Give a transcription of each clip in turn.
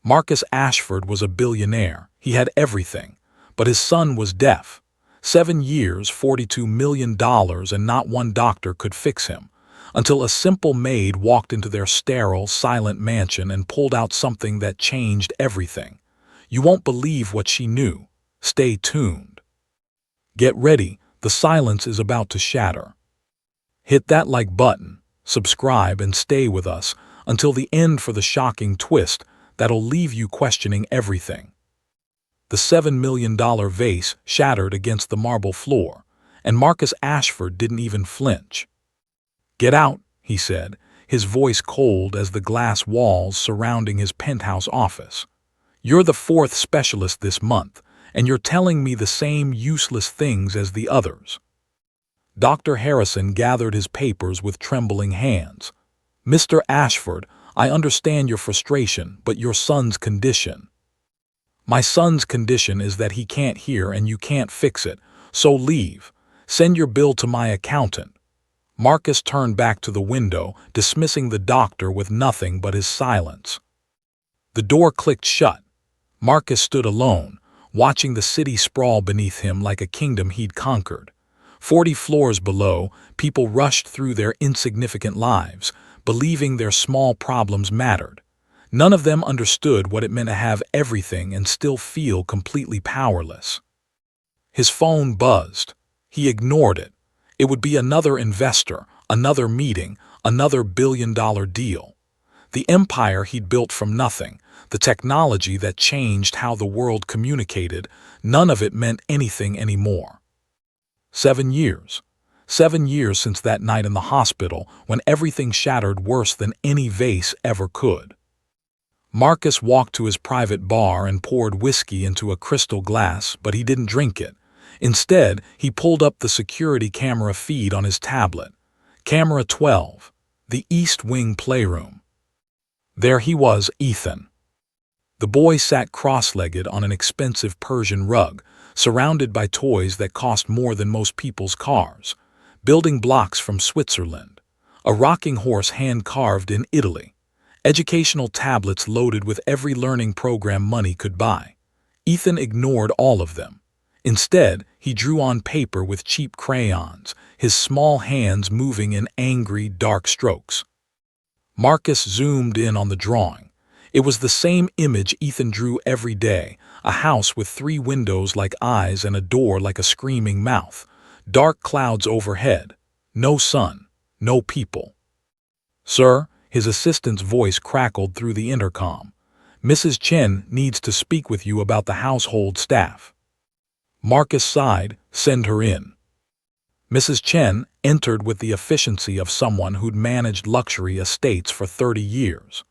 Marcus Ashford was a billionaire. He had everything. But his son was deaf. 7 years, $42 million, and not one doctor could fix him. Until a simple maid walked into their sterile, silent mansion and pulled out something that changed everything. You won't believe what she knew. Stay tuned. Get ready, the silence is about to shatter. Hit that like button, subscribe, and stay with us until the end for the shocking twist that'll leave you questioning everything. The $7 million vase shattered against the marble floor, and Marcus Ashford didn't even flinch. "Get out," he said, his voice cold as the glass walls surrounding his penthouse office. "You're the fourth specialist this month, and you're telling me the same useless things as the others." Dr. Harrison gathered his papers with trembling hands. "Mr. Ashford, I understand your frustration, but your son's condition." "My son's condition is that he can't hear and you can't fix it, so leave. Send your bill to my accountant." Marcus turned back to the window, dismissing the doctor with nothing but his silence. The door clicked shut. Marcus stood alone, watching the city sprawl beneath him like a kingdom he'd conquered. 40 floors below, people rushed through their insignificant lives, believing their small problems mattered. None of them understood what it meant to have everything and still feel completely powerless. His phone buzzed. He ignored it. It would be another investor, another meeting, another billion-dollar deal. The empire he'd built from nothing, the technology that changed how the world communicated, none of it meant anything anymore. 7 years. 7 years since that night in the hospital when everything shattered worse than any vase ever could. Marcus walked to his private bar and poured whiskey into a crystal glass, but he didn't drink it. Instead, he pulled up the security camera feed on his tablet. Camera 12, the East Wing Playroom. There he was, Ethan. The boy sat cross-legged on an expensive Persian rug, surrounded by toys that cost more than most people's cars. Building blocks from Switzerland. A rocking horse hand-carved in Italy. Educational tablets loaded with every learning program money could buy. Ethan ignored all of them. Instead, he drew on paper with cheap crayons, his small hands moving in angry, dark strokes. Marcus zoomed in on the drawing. It was the same image Ethan drew every day, a house with 3 windows like eyes and a door like a screaming mouth. Dark clouds overhead. No sun. No people. "Sir," his assistant's voice crackled through the intercom. "Mrs. Chen needs to speak with you about the household staff." Marcus sighed. "Send her in." Mrs. Chen entered with the efficiency of someone who'd managed luxury estates for 30 years.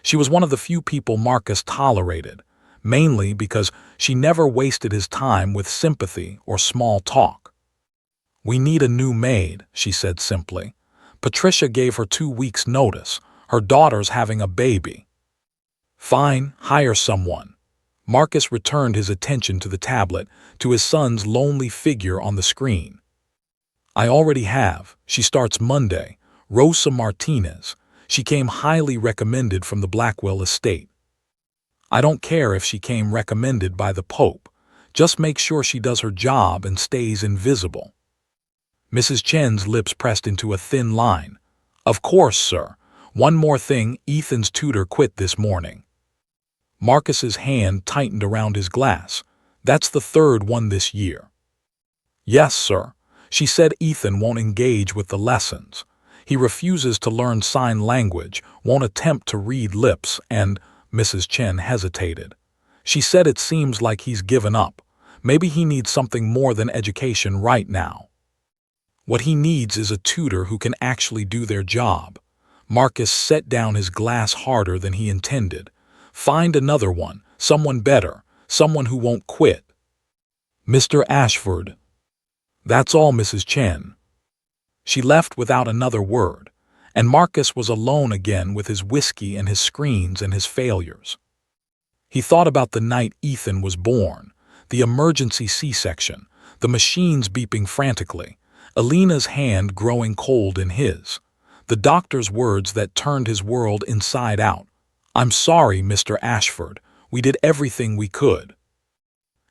She was one of the few people Marcus tolerated, mainly because she never wasted his time with sympathy or small talk. "We need a new maid," she said simply. "Patricia gave her 2 weeks' notice. Her daughter's having a baby." "Fine, hire someone." Marcus returned his attention to the tablet, to his son's lonely figure on the screen. "I already have. She starts Monday. Rosa Martinez. She came highly recommended from the Blackwell estate." "I don't care if she came recommended by the Pope. Just make sure she does her job and stays invisible." Mrs. Chen's lips pressed into a thin line. "Of course, sir. One more thing, Ethan's tutor quit this morning." Marcus's hand tightened around his glass. "That's the 3rd one this year." "Yes, sir. She said Ethan won't engage with the lessons. He refuses to learn sign language, won't attempt to read lips, and—" Mrs. Chen hesitated. "She said it seems like he's given up. Maybe he needs something more than education right now." "What he needs is a tutor who can actually do their job." Marcus set down his glass harder than he intended. "Find another one, someone better, someone who won't quit." "Mr. Ashford." "That's all, Mrs. Chen." She left without another word, and Marcus was alone again with his whiskey and his screens and his failures. He thought about the night Ethan was born, the emergency C-section, the machines beeping frantically, Alina's hand growing cold in his, the doctor's words that turned his world inside out. "I'm sorry, Mr. Ashford. We did everything we could."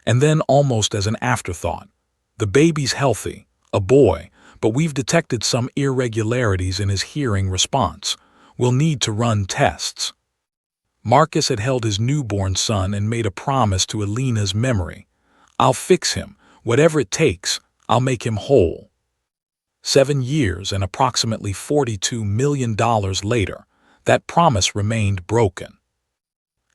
And then, almost as an afterthought, "The baby's healthy, a boy, but we've detected some irregularities in his hearing response. We'll need to run tests." Marcus had held his newborn son and made a promise to Alina's memory. "I'll fix him. Whatever it takes, I'll make him whole." 7 years and approximately $42 million later, that promise remained broken.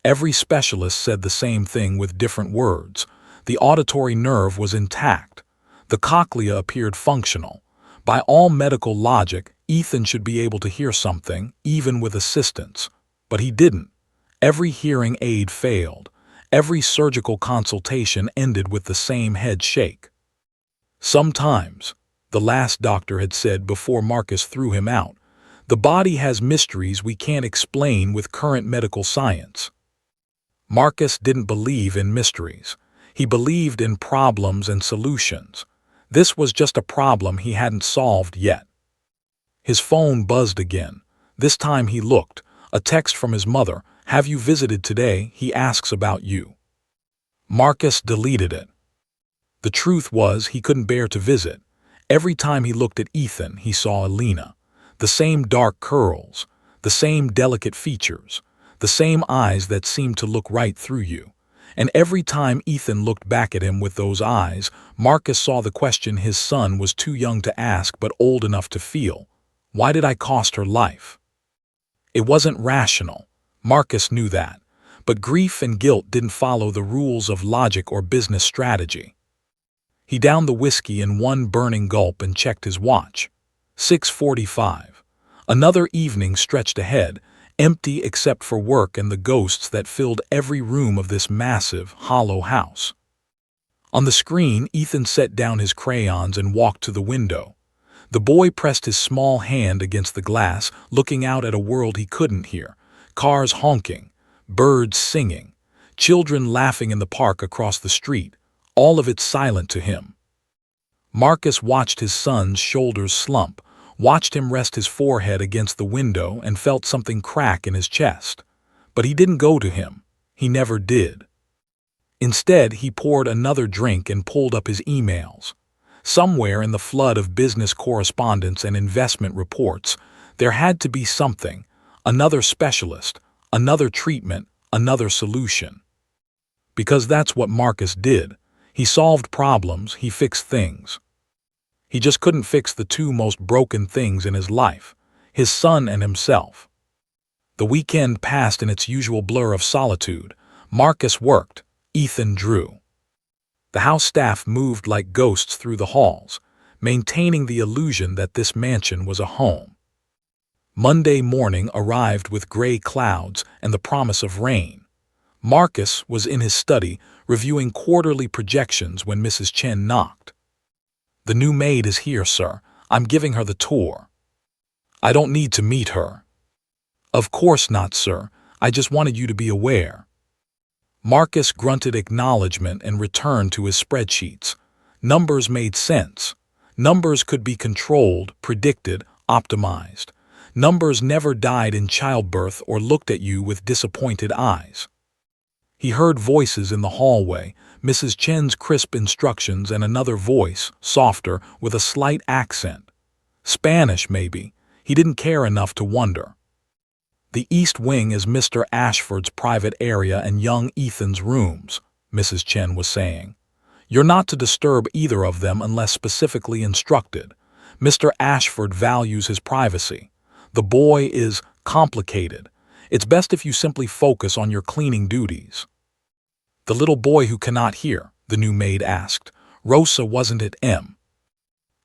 Every specialist said the same thing with different words. The auditory nerve was intact. The cochlea appeared functional. By all medical logic, Ethan should be able to hear something, even with assistance. But he didn't. Every hearing aid failed. Every surgical consultation ended with the same head shake. "Sometimes," the last doctor had said before Marcus threw him out, "the body has mysteries we can't explain with current medical science." Marcus didn't believe in mysteries. He believed in problems and solutions. This was just a problem he hadn't solved yet. His phone buzzed again. This time he looked. A text from his mother. "Have you visited today? He asks about you." Marcus deleted it. The truth was he couldn't bear to visit. Every time he looked at Ethan, he saw Alina. The same dark curls, the same delicate features, the same eyes that seemed to look right through you. And every time Ethan looked back at him with those eyes, Marcus saw the question his son was too young to ask but old enough to feel. Why did I cost her life? It wasn't rational. Marcus knew that. But grief and guilt didn't follow the rules of logic or business strategy. He downed the whiskey in one burning gulp and checked his watch. 6:45. Another evening stretched ahead, empty except for work and the ghosts that filled every room of this massive, hollow house. On the screen, Ethan set down his crayons and walked to the window. The boy pressed his small hand against the glass, looking out at a world he couldn't hear. Cars honking, birds singing, children laughing in the park across the street, all of it silent to him. Marcus watched his son's shoulders slump, watched him rest his forehead against the window and felt something crack in his chest. But he didn't go to him. He never did. Instead, he poured another drink and pulled up his emails. Somewhere in the flood of business correspondence and investment reports, there had to be something, another specialist, another treatment, another solution. Because that's what Marcus did. He solved problems, he fixed things. He just couldn't fix the two most broken things in his life, his son and himself. The weekend passed in its usual blur of solitude. Marcus worked, Ethan drew. The house staff moved like ghosts through the halls, maintaining the illusion that this mansion was a home. Monday morning arrived with gray clouds and the promise of rain. Marcus was in his study, reviewing quarterly projections when Mrs. Chen knocked. "The new maid is here, sir. I'm giving her the tour." "I don't need to meet her." "Of course not, sir. I just wanted you to be aware." Marcus grunted acknowledgement and returned to his spreadsheets. Numbers made sense. Numbers could be controlled, predicted, optimized. Numbers never died in childbirth or looked at you with disappointed eyes. He heard voices in the hallway, Mrs. Chen's crisp instructions and another voice, softer, with a slight accent. Spanish, maybe. He didn't care enough to wonder. "The East Wing is Mr. Ashford's private area and young Ethan's rooms," Mrs. Chen was saying. "You're not to disturb either of them unless specifically instructed. Mr. Ashford values his privacy. The boy is complicated. It's best if you simply focus on your cleaning duties." "The little boy who cannot hear?" the new maid asked. "Rosa, wasn't it, M?"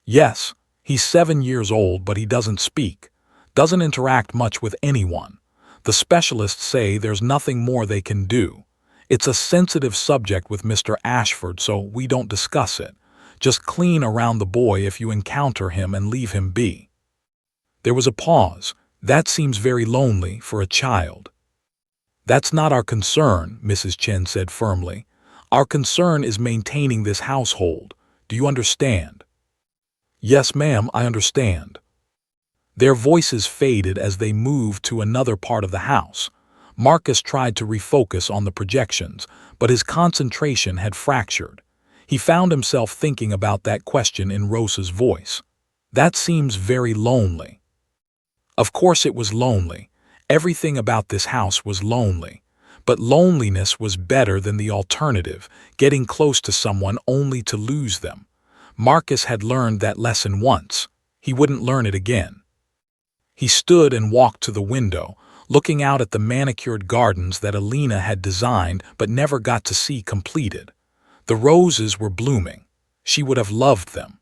"Yes, he's 7 years old, but he doesn't speak. Doesn't interact much with anyone. The specialists say there's nothing more they can do. It's a sensitive subject with Mr. Ashford, so we don't discuss it. Just clean around the boy if you encounter him and leave him be." There was a pause. "That seems very lonely for a child." "That's not our concern," Mrs. Chen said firmly. "Our concern is maintaining this household. Do you understand?" "Yes, ma'am, I understand." Their voices faded as they moved to another part of the house. Marcus tried to refocus on the projections, but his concentration had fractured. He found himself thinking about that question in Rosa's voice. That seems very lonely. Of course it was lonely. Everything about this house was lonely. But loneliness was better than the alternative, getting close to someone only to lose them. Marcus had learned that lesson once. He wouldn't learn it again. He stood and walked to the window, looking out at the manicured gardens that Alina had designed but never got to see completed. The roses were blooming. She would have loved them.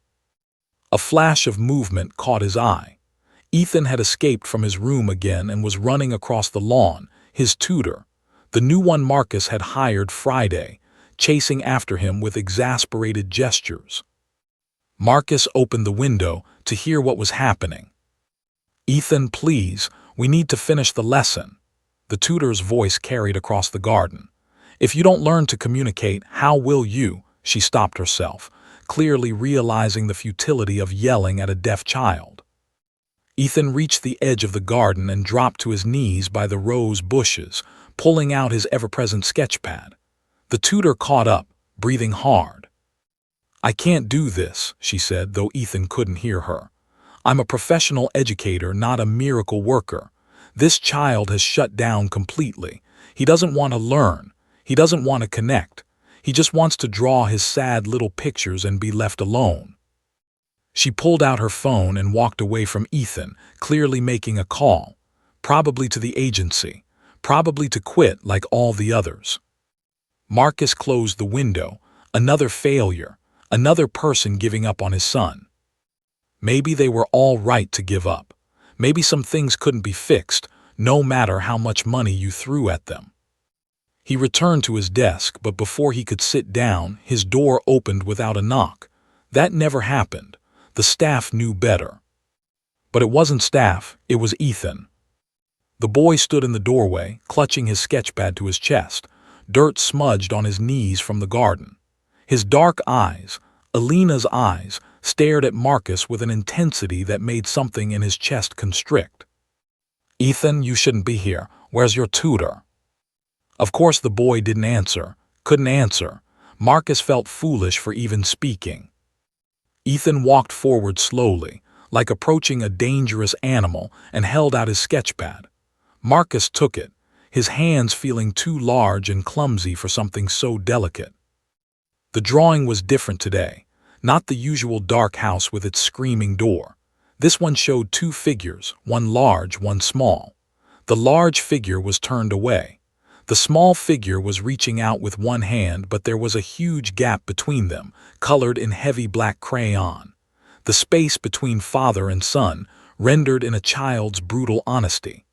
A flash of movement caught his eye. Ethan had escaped from his room again and was running across the lawn, his tutor, the new one Marcus had hired Friday, chasing after him with exasperated gestures. Marcus opened the window to hear what was happening. "Ethan, please, we need to finish the lesson." The tutor's voice carried across the garden. "If you don't learn to communicate, how will you?" She stopped herself, clearly realizing the futility of yelling at a deaf child. Ethan reached the edge of the garden and dropped to his knees by the rose bushes, pulling out his ever-present sketchpad. The tutor caught up, breathing hard. "I can't do this," she said, though Ethan couldn't hear her. "I'm a professional educator, not a miracle worker. This child has shut down completely. He doesn't want to learn. He doesn't want to connect. He just wants to draw his sad little pictures and be left alone." She pulled out her phone and walked away from Ethan, clearly making a call, probably to the agency, probably to quit like all the others. Marcus closed the window, another failure, another person giving up on his son. Maybe they were all right to give up. Maybe some things couldn't be fixed, no matter how much money you threw at them. He returned to his desk, but before he could sit down, his door opened without a knock. That never happened. The staff knew better. But it wasn't staff, it was Ethan. The boy stood in the doorway, clutching his sketchpad to his chest, dirt smudged on his knees from the garden. His dark eyes, Alina's eyes, stared at Marcus with an intensity that made something in his chest constrict. "Ethan, you shouldn't be here. Where's your tutor?" Of course the boy didn't answer, couldn't answer. Marcus felt foolish for even speaking. Ethan walked forward slowly, like approaching a dangerous animal, and held out his sketchpad. Marcus took it, his hands feeling too large and clumsy for something so delicate. The drawing was different today, not the usual dark house with its screaming door. This one showed two figures, one large, one small. The large figure was turned away. The small figure was reaching out with one hand, but there was a huge gap between them, colored in heavy black crayon. The space between father and son, rendered in a child's brutal honesty.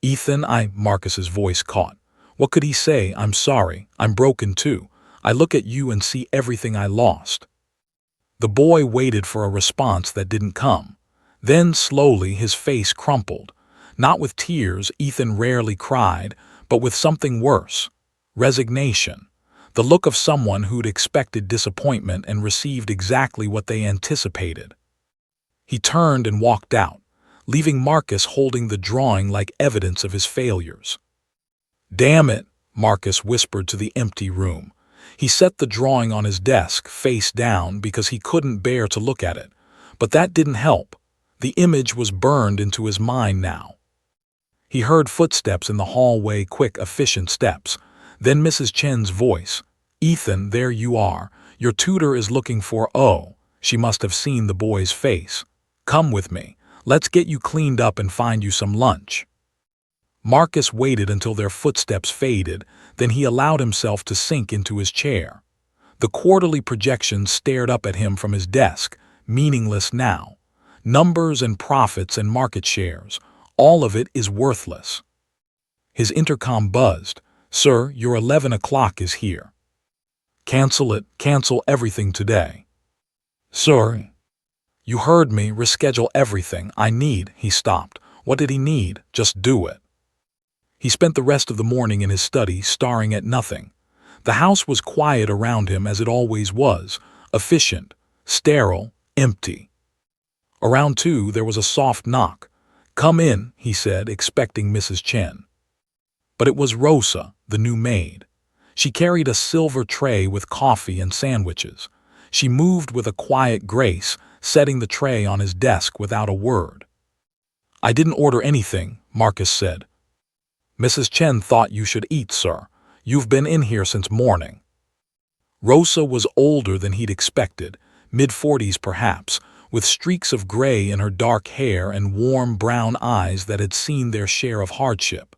"Ethan, Marcus's voice caught. What could he say? "I'm sorry. I'm broken too. I look at you and see everything I lost." The boy waited for a response that didn't come. Then, slowly, his face crumpled. Not with tears, Ethan rarely cried, but with something worse. Resignation. The look of someone who'd expected disappointment and received exactly what they anticipated. He turned and walked out, leaving Marcus holding the drawing like evidence of his failures. "Damn it," Marcus whispered to the empty room. He set the drawing on his desk, face down, because he couldn't bear to look at it. But that didn't help. The image was burned into his mind now. He heard footsteps in the hallway, quick, efficient steps. Then Mrs. Chen's voice. "Ethan, there you are. Your tutor is looking for—" Oh, she must have seen the boy's face. "Come with me. Let's get you cleaned up and find you some lunch." Marcus waited until their footsteps faded, then he allowed himself to sink into his chair. The quarterly projections stared up at him from his desk, meaningless now. Numbers and profits and market shares, all of it is worthless. His intercom buzzed. "Sir, your 11 o'clock is here." "Cancel it, cancel everything today." "Sorry." "You heard me, reschedule everything. I need—" He stopped. What did he need? Just do it. He spent the rest of the morning in his study, staring at nothing. The house was quiet around him as it always was, efficient, sterile, empty. Around 2, there was a soft knock. "Come in," he said, expecting Mrs. Chen. But it was Rosa, the new maid. She carried a silver tray with coffee and sandwiches. She moved with a quiet grace, setting the tray on his desk without a word. "I didn't order anything," Marcus said. "Mrs. Chen thought you should eat, sir. You've been in here since morning." Rosa was older than he'd expected, mid-40s perhaps, with streaks of gray in her dark hair and warm brown eyes that had seen their share of hardship.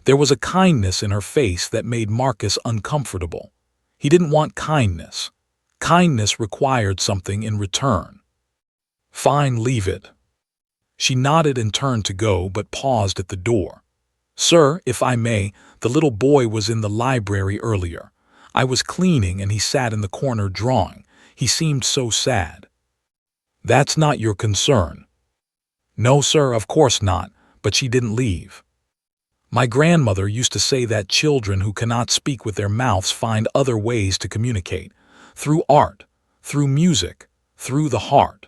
There was a kindness in her face that made Marcus uncomfortable. He didn't want kindness. Kindness required something in return. "Fine, leave it." She nodded and turned to go, but paused at the door. "Sir, if I may, the little boy was in the library earlier. I was cleaning and he sat in the corner drawing. He seemed so sad." "That's not your concern." "No, sir, of course not, but she didn't leave. My grandmother used to say that children who cannot speak with their mouths find other ways to communicate, through art, through music, through the heart."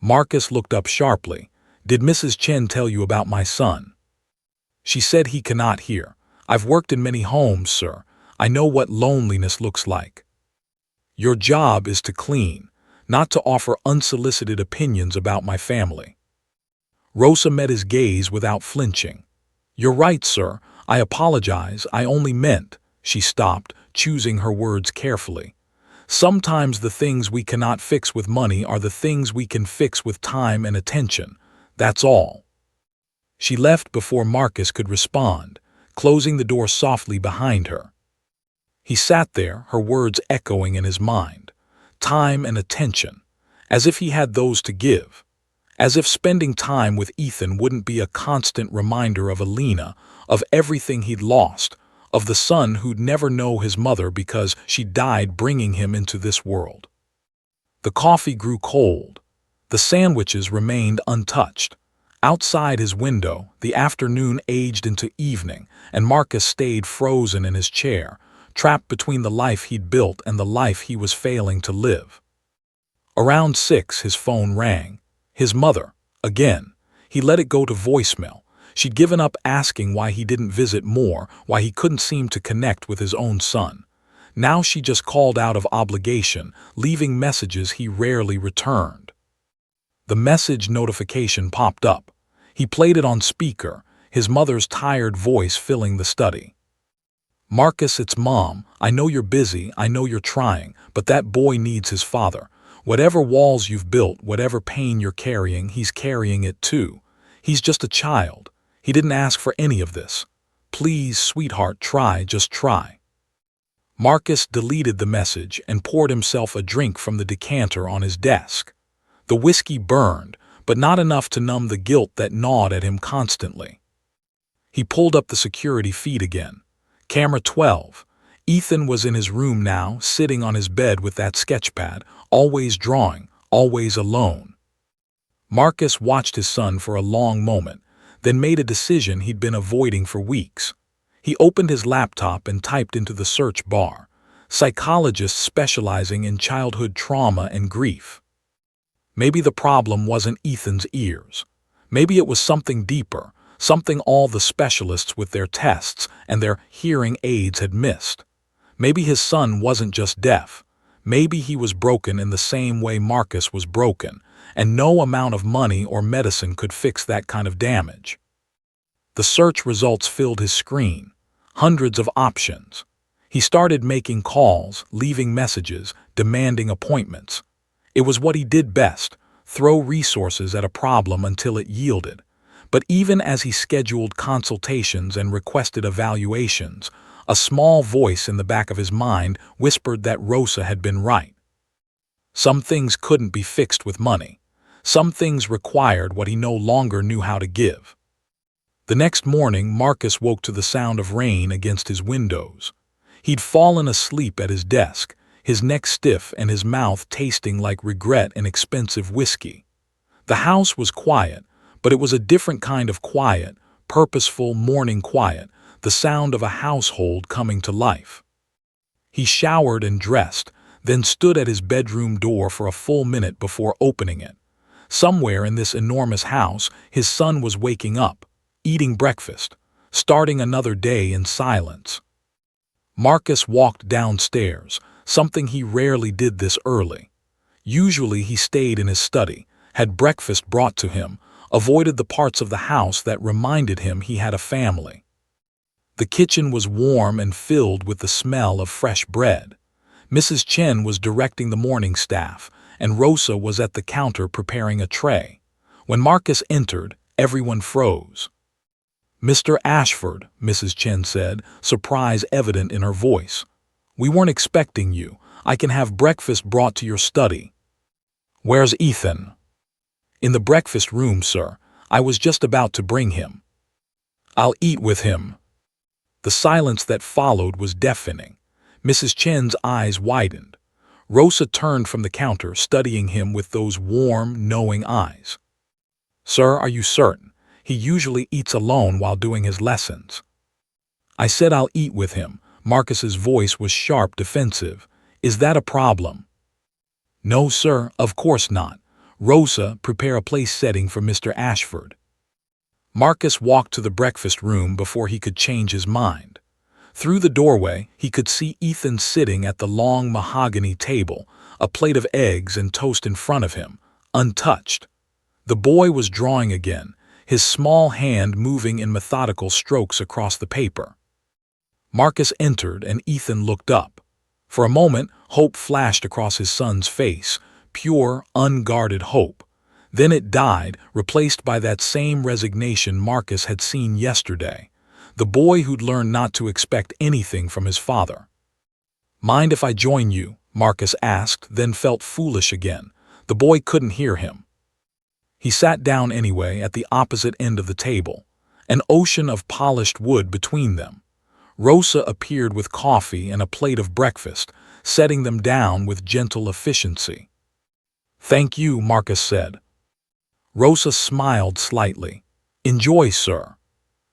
Marcus looked up sharply. "Did Mrs. Chen tell you about my son?" "She said he cannot hear. I've worked in many homes, sir. I know what loneliness looks like." "Your job is to clean, not to offer unsolicited opinions about my family." Rosa met his gaze without flinching. "You're right, sir. I apologize. I only meant—" She stopped, choosing her words carefully. "Sometimes the things we cannot fix with money are the things we can fix with time and attention. That's all." She left before Marcus could respond, closing the door softly behind her. He sat there, her words echoing in his mind. Time and attention. As if he had those to give. As if spending time with Ethan wouldn't be a constant reminder of Alina, of everything he'd lost, of the son who'd never know his mother because she died bringing him into this world. The coffee grew cold. The sandwiches remained untouched. Outside his window, the afternoon aged into evening, and Marcus stayed frozen in his chair, trapped between the life he'd built and the life he was failing to live. Around 6, his phone rang. His mother, again. He let it go to voicemail. She'd given up asking why he didn't visit more, why he couldn't seem to connect with his own son. Now she just called out of obligation, leaving messages he rarely returned. The message notification popped up. He played it on speaker, his mother's tired voice filling the study. "Marcus, it's Mom. I know you're busy, I know you're trying, but that boy needs his father. Whatever walls you've built, whatever pain you're carrying, he's carrying it too. He's just a child. He didn't ask for any of this. Please, sweetheart, try, just try." Marcus deleted the message and poured himself a drink from the decanter on his desk. The whiskey burned, but not enough to numb the guilt that gnawed at him constantly. He pulled up the security feed again. Camera 12. Ethan was in his room now, sitting on his bed with that sketchpad, always drawing, always alone. Marcus watched his son for a long moment, then made a decision he'd been avoiding for weeks. He opened his laptop and typed into the search bar, "Psychologists specializing in childhood trauma and grief." Maybe the problem wasn't Ethan's ears. Maybe it was something deeper, something all the specialists with their tests and their hearing aids had missed. Maybe his son wasn't just deaf. Maybe he was broken in the same way Marcus was broken, and no amount of money or medicine could fix that kind of damage. The search results filled his screen. Hundreds of options. He started making calls, leaving messages, demanding appointments. It was what he did best, throw resources at a problem until it yielded. But even as he scheduled consultations and requested evaluations, a small voice in the back of his mind whispered that Rosa had been right. Some things couldn't be fixed with money. Some things required what he no longer knew how to give. The next morning, Marcus woke to the sound of rain against his windows. He'd fallen asleep at his desk, his neck stiff and his mouth tasting like regret and expensive whiskey. The house was quiet, but it was a different kind of quiet, purposeful morning quiet, the sound of a household coming to life. He showered and dressed, then stood at his bedroom door for a full minute before opening it. Somewhere in this enormous house, his son was waking up, eating breakfast. starting another day in silence. Marcus walked downstairs, something he rarely did this early. Usually he stayed in his study, had breakfast brought to him, avoided the parts of the house that reminded him he had a family. The kitchen was warm and filled with the smell of fresh bread. Mrs. Chen was directing the morning staff, and Rosa was at the counter preparing a tray. When Marcus entered, everyone froze. "Mr. Ashford," Mrs. Chen said, surprise evident in her voice. "We weren't expecting you. I can have breakfast brought to your study." "Where's Ethan?" "In the breakfast room, sir. I was just about to bring him." "I'll eat with him." The silence that followed was deafening. Mrs. Chen's eyes widened. Rosa turned from the counter, studying him with those warm, knowing eyes. "Sir, are you certain? He usually eats alone while doing his lessons." "I said I'll eat with him." Marcus's voice was sharp, defensive. "Is that a problem?" "No, sir, of course not. Rosa, prepare a place setting for Mr. Ashford." Marcus walked to the breakfast room before he could change his mind. Through the doorway, he could see Ethan sitting at the long mahogany table, a plate of eggs and toast in front of him, untouched. The boy was drawing again, his small hand moving in methodical strokes across the paper. Marcus entered and Ethan looked up. For a moment, hope flashed across his son's face, pure, unguarded hope. Then it died, replaced by that same resignation Marcus had seen yesterday. The boy who'd learned not to expect anything from his father. "Mind if I join you?" Marcus asked, then felt foolish again. The boy couldn't hear him. He sat down anyway at the opposite end of the table, an ocean of polished wood between them. Rosa appeared with coffee and a plate of breakfast, setting them down with gentle efficiency. "Thank you," Marcus said. Rosa smiled slightly. "Enjoy, sir."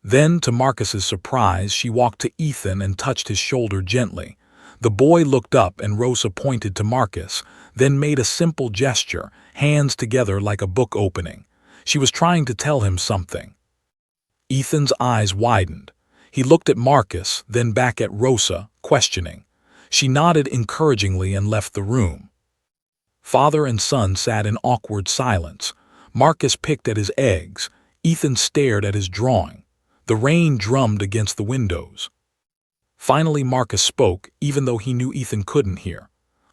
Then, to Marcus's surprise, she walked to Ethan and touched his shoulder gently. The boy looked up and Rosa pointed to Marcus, then made a simple gesture, hands together like a book opening. She was trying to tell him something. Ethan's eyes widened. He looked at Marcus, then back at Rosa, questioning. She nodded encouragingly and left the room. Father and son sat in awkward silence. Marcus picked at his eggs. Ethan stared at his drawing. The rain drummed against the windows. Finally Marcus spoke, even though he knew Ethan couldn't hear.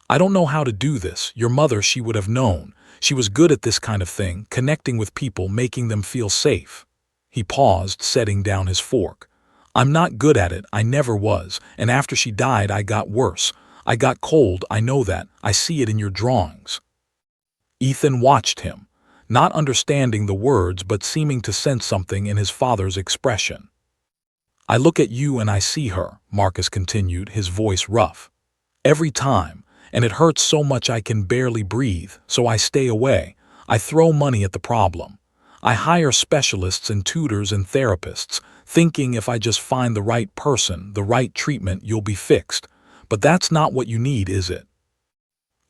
"I don't know how to do this. Your mother, she would have known. She was good at this kind of thing, connecting with people, making them feel safe." He paused, setting down his fork. "I'm not good at it, I never was, and after she died I got worse. I got cold, I know that. I see it in your drawings." Ethan watched him, not understanding the words but seeming to sense something in his father's expression. "I look at you and I see her," Marcus continued, his voice rough. "Every time, and it hurts so much I can barely breathe, so I stay away. I throw money at the problem. I hire specialists and tutors and therapists, thinking if I just find the right person, the right treatment, you'll be fixed. But that's not what you need, is it?"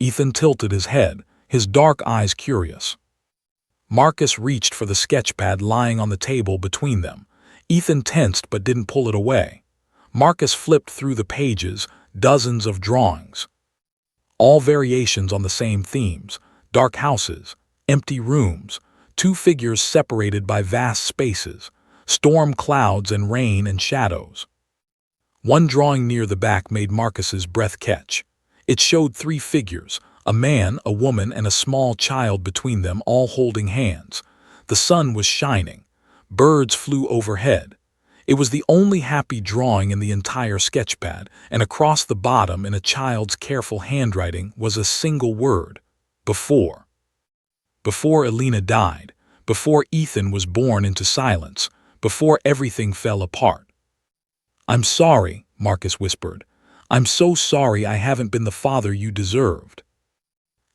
Ethan tilted his head, his dark eyes curious. Marcus reached for the sketchpad lying on the table between them. Ethan tensed but didn't pull it away. Marcus flipped through the pages, dozens of drawings. All variations on the same themes: dark houses, empty rooms, two figures separated by vast spaces, storm clouds and rain and shadows. One drawing near the back made Marcus's breath catch. It showed three figures, a man, a woman, and a small child between them, all holding hands. The sun was shining. Birds flew overhead. It was the only happy drawing in the entire sketchpad, and across the bottom in a child's careful handwriting was a single word: before. Before Elena died, before Ethan was born into silence, before everything fell apart. "I'm sorry," Marcus whispered. "I'm so sorry I haven't been the father you deserved."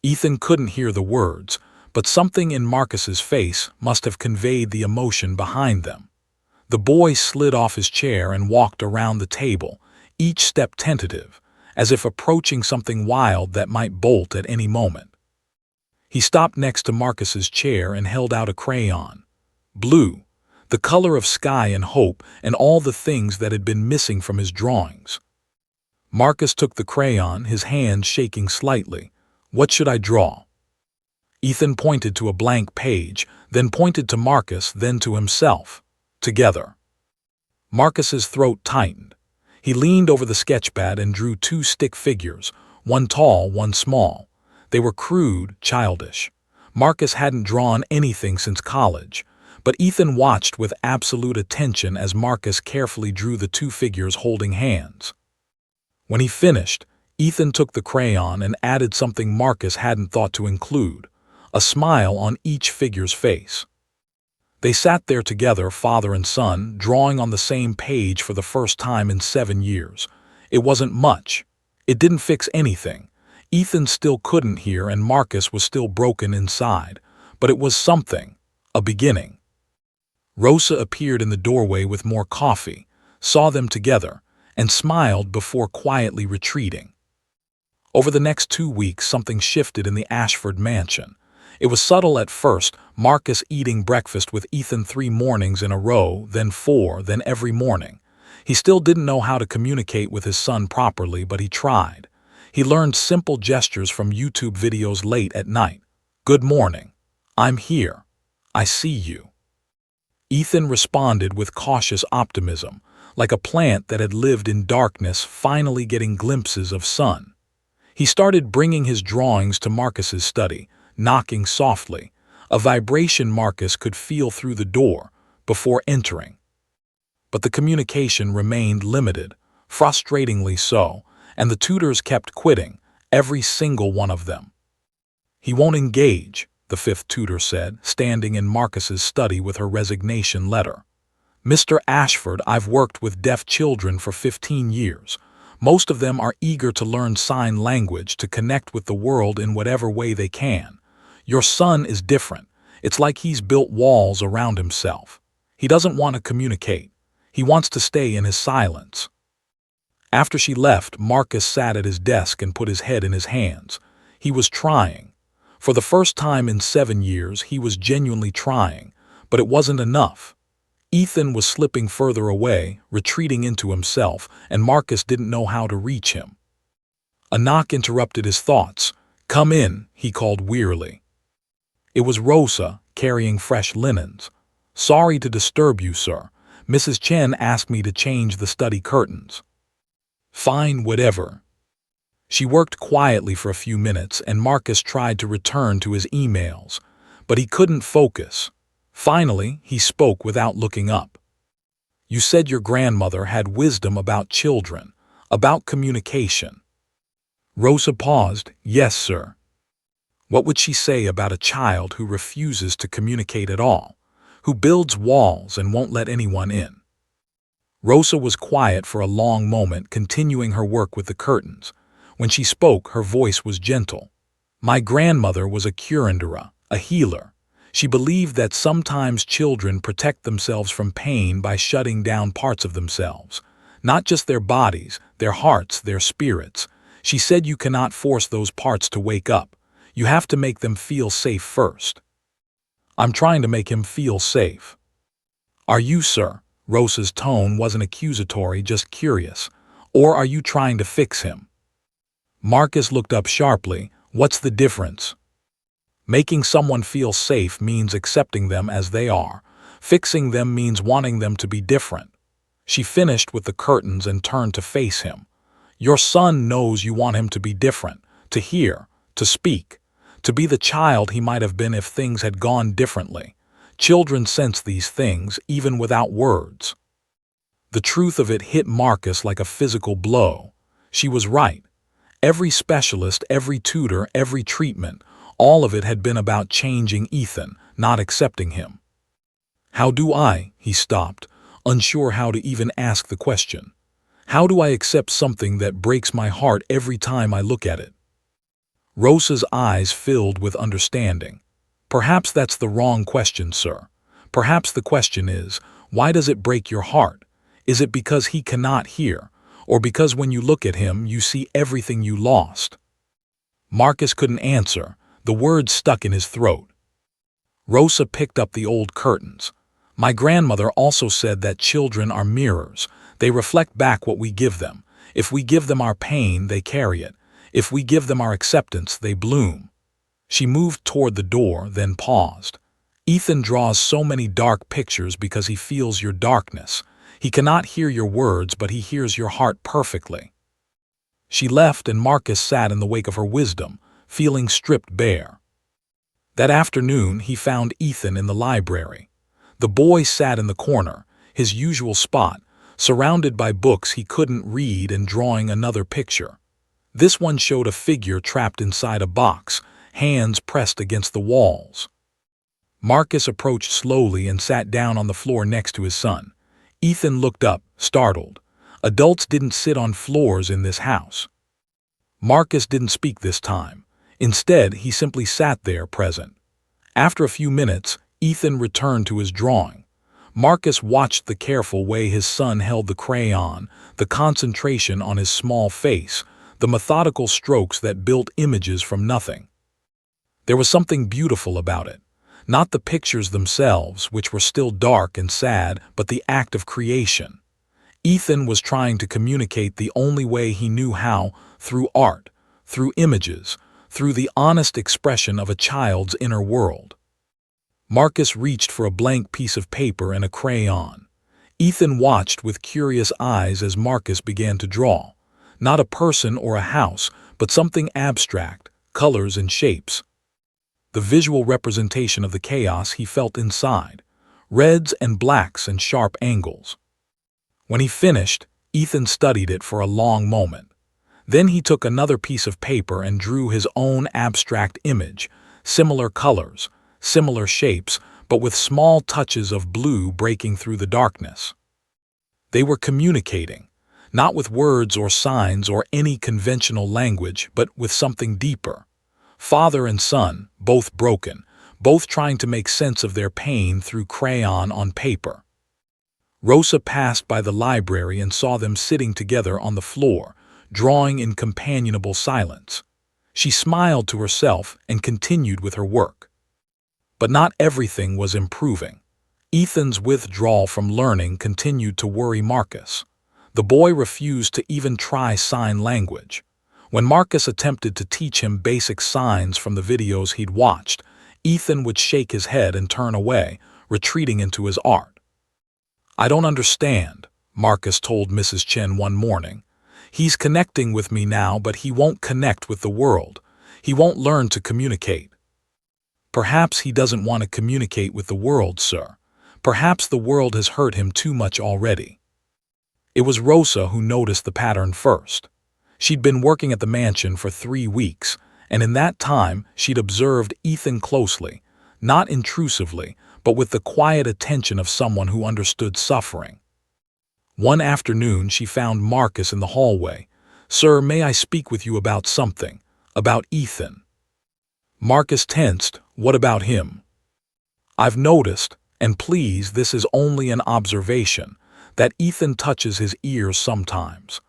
Ethan couldn't hear the words, but something in Marcus's face must have conveyed the emotion behind them. The boy slid off his chair and walked around the table, each step tentative, as if approaching something wild that might bolt at any moment. He stopped next to Marcus's chair and held out a crayon. Blue. the color of sky and hope and all the things that had been missing from his drawings. Marcus took the crayon, his hand shaking slightly. What should I draw? Ethan pointed to a blank page, then pointed to Marcus, then to himself. Together. Marcus's throat tightened. He leaned over the sketchpad and drew two stick figures, one tall, one small. They were crude, childish. Marcus hadn't drawn anything since college, but Ethan watched with absolute attention as Marcus carefully drew the two figures holding hands. When he finished, Ethan took the crayon and added something Marcus hadn't thought to include, a smile on each figure's face. They sat there together, father and son, drawing on the same page for the first time in 7 years. It wasn't much. It didn't fix anything. Ethan still couldn't hear and Marcus was still broken inside, but it was something, a beginning. Rosa appeared in the doorway with more coffee, saw them together, and smiled before quietly retreating. Over the next 2 weeks, something shifted in the Ashford mansion. It was subtle at first, Marcus eating breakfast with Ethan 3 mornings in a row, then 4, then every morning. He still didn't know how to communicate with his son properly, but he tried. He learned simple gestures from YouTube videos late at night. Good morning. I'm here. I see you. Ethan responded with cautious optimism, like a plant that had lived in darkness finally getting glimpses of sun. He started bringing his drawings to Marcus's study, knocking softly, a vibration Marcus could feel through the door, before entering. But the communication remained limited, frustratingly so, and the tutors kept quitting, every single one of them. He won't engage, the 5th tutor said, standing in Marcus's study with her resignation letter. Mr. Ashford, I've worked with deaf children for 15 years. Most of them are eager to learn sign language to connect with the world in whatever way they can. Your son is different. It's like he's built walls around himself. He doesn't want to communicate. He wants to stay in his silence. After she left, Marcus sat at his desk and put his head in his hands. He was trying. For the first time in 7 years, he was genuinely trying, but it wasn't enough. Ethan was slipping further away, retreating into himself, and Marcus didn't know how to reach him. A knock interrupted his thoughts. Come in, he called wearily. It was Rosa, carrying fresh linens. Sorry to disturb you, sir. Mrs. Chen asked me to change the study curtains. Fine, whatever. She worked quietly for a few minutes, and Marcus tried to return to his emails, but he couldn't focus. Finally, he spoke without looking up. You said your grandmother had wisdom about children, about communication. Rosa paused. Yes, sir. What would she say about a child who refuses to communicate at all, who builds walls and won't let anyone in? Rosa was quiet for a long moment, continuing her work with the curtains. When she spoke, her voice was gentle. My grandmother was a curandera, a healer. She believed that sometimes children protect themselves from pain by shutting down parts of themselves, not just their bodies, their hearts, their spirits. She said you cannot force those parts to wake up. You have to make them feel safe first. I'm trying to make him feel safe. Are you, sir? Rosa's tone wasn't accusatory, just curious. Or are you trying to fix him? Marcus looked up sharply. What's the difference? Making someone feel safe means accepting them as they are. Fixing them means wanting them to be different. She finished with the curtains and turned to face him. Your son knows you want him to be different, to hear, to speak, to be the child he might have been if things had gone differently. Children sense these things, even without words. The truth of it hit Marcus like a physical blow. She was right. Every specialist, every tutor, every treatment, all of it had been about changing Ethan, not accepting him. How do I? He stopped, unsure how to even ask the question. How do I accept something that breaks my heart every time I look at it? Rosa's eyes filled with understanding. Perhaps that's the wrong question, sir. Perhaps the question is, why does it break your heart? Is it because he cannot hear, or because when you look at him you see everything you lost? Marcus couldn't answer. The words stuck in his throat. Rosa picked up the old curtains. My grandmother also said that children are mirrors. They reflect back what we give them. If we give them our pain, they carry it. If we give them our acceptance, they bloom. She moved toward the door, then paused. Ethan draws so many dark pictures because he feels your darkness. He cannot hear your words, but he hears your heart perfectly. She left, and Marcus sat in the wake of her wisdom, feeling stripped bare. That afternoon, he found Ethan in the library. The boy sat in the corner, his usual spot, surrounded by books he couldn't read and drawing another picture. This one showed a figure trapped inside a box, hands pressed against the walls. Marcus approached slowly and sat down on the floor next to his son. Ethan looked up, startled. Adults didn't sit on floors in this house. Marcus didn't speak this time. Instead, he simply sat there, present. After a few minutes, Ethan returned to his drawing. Marcus watched the careful way his son held the crayon, the concentration on his small face, the methodical strokes that built images from nothing. There was something beautiful about it. Not the pictures themselves, which were still dark and sad, but the act of creation. Ethan was trying to communicate the only way he knew how, through art, through images, through the honest expression of a child's inner world. Marcus reached for a blank piece of paper and a crayon. Ethan watched with curious eyes as Marcus began to draw. Not a person or a house, but something abstract, colors and shapes. The visual representation of the chaos he felt inside, reds and blacks and sharp angles. When he finished, Ethan studied it for a long moment. Then he took another piece of paper and drew his own abstract image, similar colors, similar shapes, but with small touches of blue breaking through the darkness. They were communicating, not with words or signs or any conventional language, but with something deeper. Father and son, both broken, both trying to make sense of their pain through crayon on paper. Rosa passed by the library and saw them sitting together on the floor, drawing in companionable silence. She smiled to herself and continued with her work. But not everything was improving. Ethan's withdrawal from learning continued to worry Marcus. The boy refused to even try sign language. When Marcus attempted to teach him basic signs from the videos he'd watched, Ethan would shake his head and turn away, retreating into his art. "I don't understand," Marcus told Mrs. Chen one morning. "He's connecting with me now, but he won't connect with the world. He won't learn to communicate." "Perhaps he doesn't want to communicate with the world, sir. Perhaps the world has hurt him too much already." It was Rosa who noticed the pattern first. She'd been working at the mansion for 3 weeks, and in that time she'd observed Ethan closely, not intrusively, but with the quiet attention of someone who understood suffering. One afternoon she found Marcus in the hallway. "Sir, may I speak with you about something? About Ethan?" Marcus tensed. "What about him?" "I've noticed, and please, this is only an observation, that Ethan touches his ears sometimes.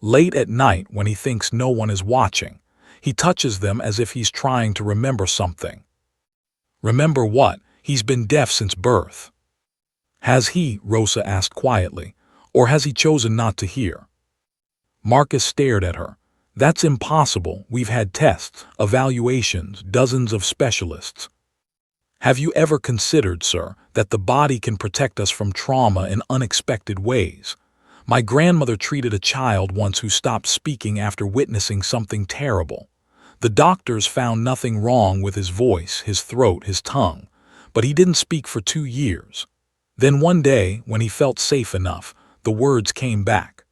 Late at night when he thinks no one is watching, he touches them as if he's trying to remember something." "Remember what? He's been deaf since birth." "Has he?" Rosa asked quietly. "Or has he chosen not to hear?" Marcus stared at her. "That's impossible. We've had tests, evaluations, dozens of specialists." "Have you ever considered, sir, that the body can protect us from trauma in unexpected ways? My grandmother treated a child once who stopped speaking after witnessing something terrible. The doctors found nothing wrong with his voice, his throat, his tongue, but he didn't speak for 2 years. Then one day, when he felt safe enough, the words came back."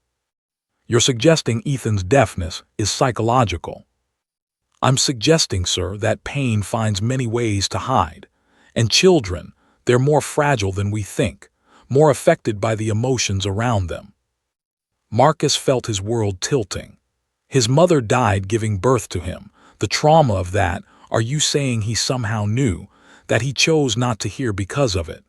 "You're suggesting Ethan's deafness is psychological." "I'm suggesting, sir, that pain finds many ways to hide. And children, they're more fragile than we think, more affected by the emotions around them." Marcus felt his world tilting. His mother died giving birth to him. The trauma of that, are you saying he somehow knew, that he chose not to hear because of it?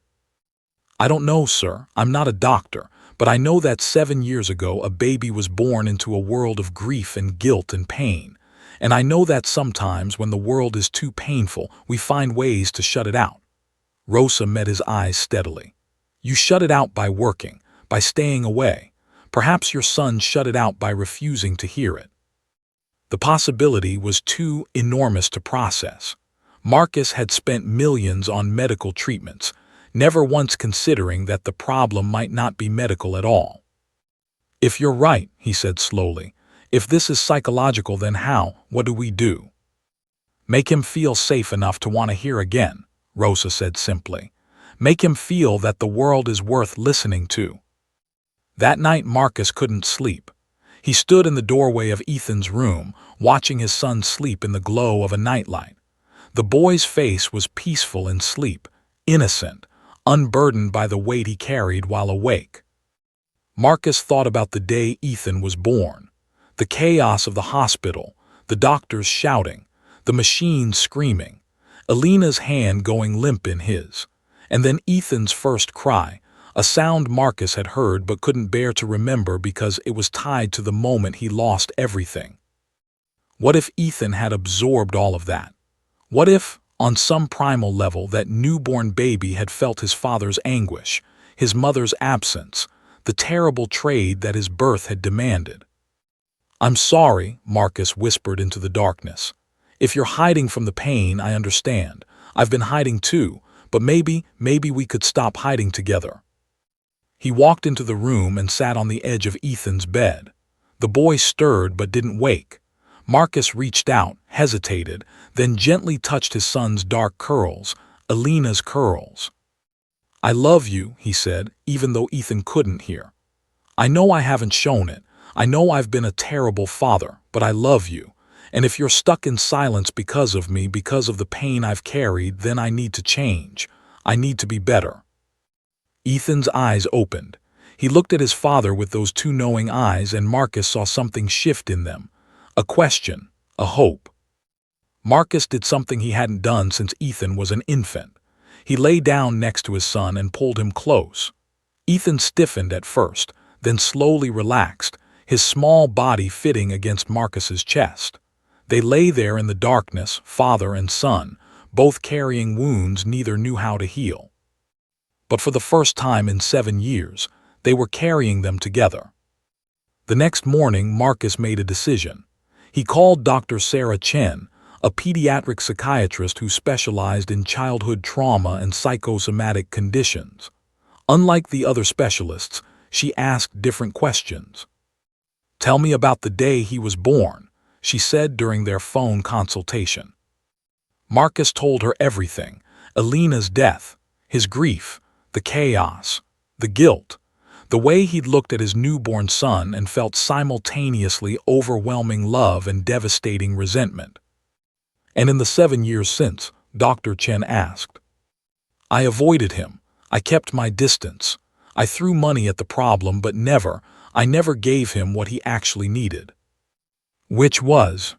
"I don't know, sir. I'm not a doctor, but I know that 7 years ago a baby was born into a world of grief and guilt and pain. And I know that sometimes when the world is too painful, we find ways to shut it out." Rosa met his eyes steadily. You shut it out by working, by staying away. Perhaps your son shut it out by refusing to hear it. The possibility was too enormous to process. Marcus had spent millions on medical treatments, never once considering that the problem might not be medical at all. "If you're right," he said slowly, "if this is psychological, then what do we do?" "Make him feel safe enough to want to hear again," Rosa said simply. "Make him feel that the world is worth listening to." That night Marcus couldn't sleep. He stood in the doorway of Ethan's room, watching his son sleep in the glow of a nightlight. The boy's face was peaceful in sleep, innocent, unburdened by the weight he carried while awake. Marcus thought about the day Ethan was born. The chaos of the hospital, the doctors shouting, the machines screaming, Alina's hand going limp in his, and then Ethan's first cry, a sound Marcus had heard but couldn't bear to remember because it was tied to the moment he lost everything. What if Ethan had absorbed all of that? What if, on some primal level, that newborn baby had felt his father's anguish, his mother's absence, the terrible trade that his birth had demanded? "I'm sorry," Marcus whispered into the darkness. "If you're hiding from the pain, I understand. I've been hiding too, but maybe we could stop hiding together." He walked into the room and sat on the edge of Ethan's bed. The boy stirred but didn't wake. Marcus reached out, hesitated, then gently touched his son's dark curls, Alina's curls. "I love you," he said, even though Ethan couldn't hear. "I know I haven't shown it. I know I've been a terrible father, but I love you. And if you're stuck in silence because of me, because of the pain I've carried, then I need to change. I need to be better." Ethan's eyes opened. He looked at his father with those two knowing eyes, and Marcus saw something shift in them. A question, a hope. Marcus did something he hadn't done since Ethan was an infant. He lay down next to his son and pulled him close. Ethan stiffened at first, then slowly relaxed, his small body fitting against Marcus's chest. They lay there in the darkness, father and son, both carrying wounds neither knew how to heal. But for the first time in 7 years, they were carrying them together. The next morning, Marcus made a decision. He called Dr. Sarah Chen, a pediatric psychiatrist who specialized in childhood trauma and psychosomatic conditions. Unlike the other specialists, she asked different questions. "Tell me about the day he was born," she said during their phone consultation. Marcus told her everything: Alina's death, his grief, the chaos, the guilt, the way he'd looked at his newborn son and felt simultaneously overwhelming love and devastating resentment. "And in the 7 years since," Dr. Chen asked. "I avoided him. I kept my distance. I threw money at the problem, but I never gave him what he actually needed." Which was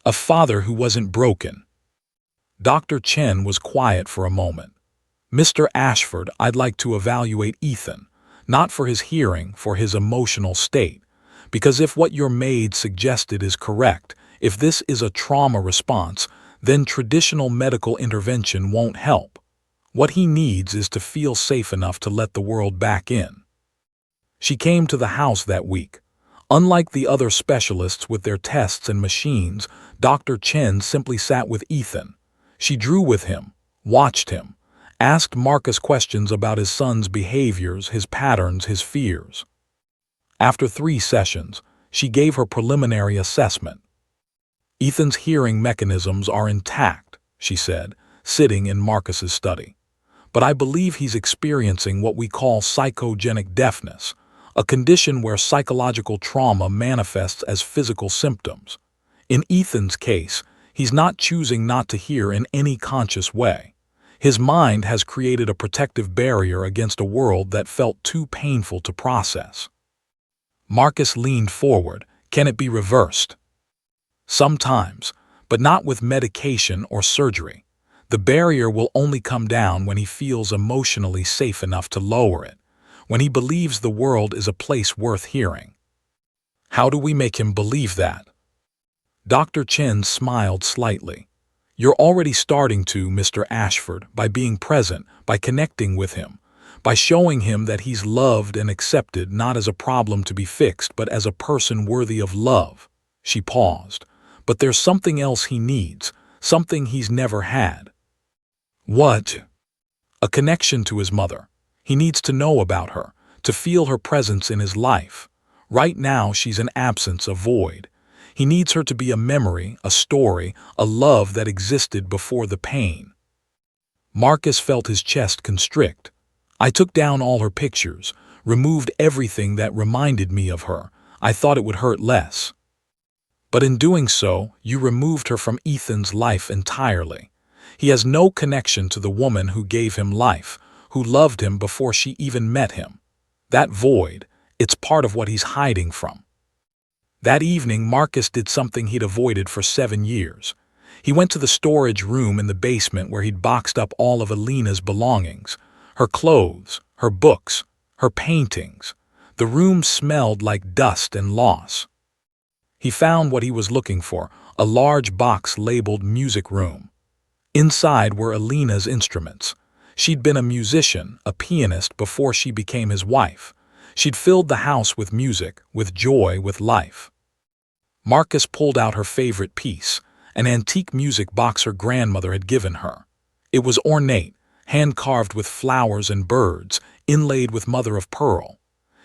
a father who wasn't broken. Dr. Chen was quiet for a moment. "Mr. Ashford, I'd like to evaluate Ethan, not for his hearing, for his emotional state. Because if what your maid suggested is correct, if this is a trauma response, then traditional medical intervention won't help. What he needs is to feel safe enough to let the world back in." She came to the house that week. Unlike the other specialists with their tests and machines, Dr. Chen simply sat with Ethan. She drew with him, watched him, asked Marcus questions about his son's behaviors, his patterns, his fears. After 3 sessions, she gave her preliminary assessment. "Ethan's hearing mechanisms are intact," she said, sitting in Marcus's study. "But I believe he's experiencing what we call psychogenic deafness, a condition where psychological trauma manifests as physical symptoms. In Ethan's case, he's not choosing not to hear in any conscious way. His mind has created a protective barrier against a world that felt too painful to process." Marcus leaned forward. "Can it be reversed?" "Sometimes, but not with medication or surgery. The barrier will only come down when he feels emotionally safe enough to lower it, when he believes the world is a place worth hearing." "How do we make him believe that?" Dr. Chen smiled slightly. "You're already starting to, Mr. Ashford, by being present, by connecting with him. by showing him that he's loved and accepted not as a problem to be fixed, but as a person worthy of love. She paused. But there's something else he needs, something he's never had. What? A connection to his mother. He needs to know about her, to feel her presence in his life. Right now, she's an absence, a void. He needs her to be a memory, a story, a love that existed before the pain. Marcus felt his chest constrict. I took down all her pictures, removed everything that reminded me of her. I thought it would hurt less. But in doing so, you removed her from Ethan's life entirely. He has no connection to the woman who gave him life, who loved him before she even met him. That void, it's part of what he's hiding from. That evening, Marcus did something he'd avoided for 7 years. He went to the storage room in the basement where he'd boxed up all of Alina's belongings, her clothes, her books, her paintings. The room smelled like dust and loss. He found what he was looking for, a large box labeled music room. Inside were Alina's instruments. She'd been a musician, a pianist, before she became his wife. She'd filled the house with music, with joy, with life. Marcus pulled out her favorite piece, an antique music box her grandmother had given her. It was ornate, hand-carved with flowers and birds, inlaid with mother-of-pearl.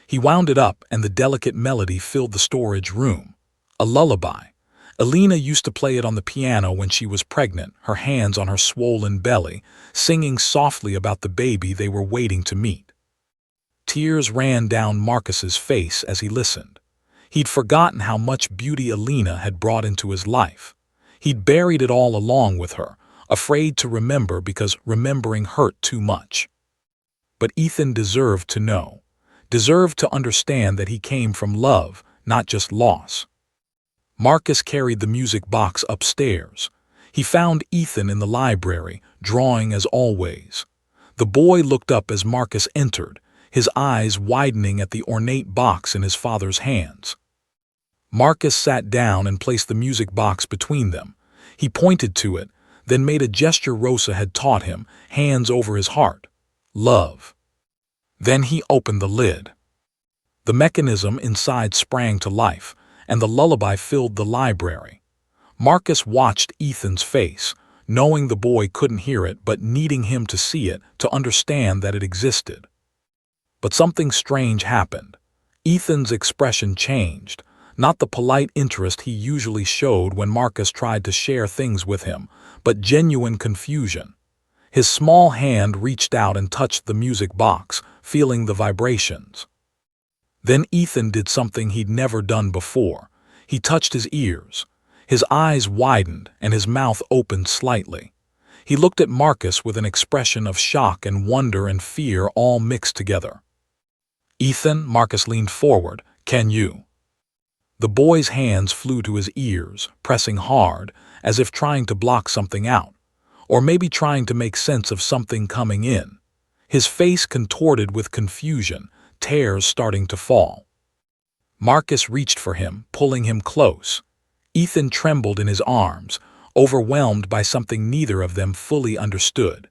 He wound it up, and the delicate melody filled the storage room. A lullaby. Alina used to play it on the piano when she was pregnant, her hands on her swollen belly, singing softly about the baby they were waiting to meet. Tears ran down Marcus's face as he listened. He'd forgotten how much beauty Alina had brought into his life. He'd buried it all along with her, afraid to remember because remembering hurt too much. But Ethan deserved to know, deserved to understand that he came from love, not just loss. Marcus carried the music box upstairs. He found Ethan in the library, drawing as always. The boy looked up as Marcus entered, his eyes widening at the ornate box in his father's hands. Marcus sat down and placed the music box between them. He pointed to it, then made a gesture Rosa had taught him, hands over his heart. Love. Then he opened the lid. The mechanism inside sprang to life, and the lullaby filled the library. Marcus watched Ethan's face, knowing the boy couldn't hear it but needing him to see it to understand that it existed. But something strange happened. Ethan's expression changed, not the polite interest he usually showed when Marcus tried to share things with him, but genuine confusion. His small hand reached out and touched the music box, feeling the vibrations. Then Ethan did something he'd never done before. He touched his ears. His eyes widened and his mouth opened slightly. He looked at Marcus with an expression of shock and wonder and fear all mixed together. Ethan, Marcus leaned forward, can you? The boy's hands flew to his ears, pressing hard, as if trying to block something out, or maybe trying to make sense of something coming in. His face contorted with confusion, tears starting to fall. Marcus reached for him, pulling him close. Ethan trembled in his arms, overwhelmed by something neither of them fully understood.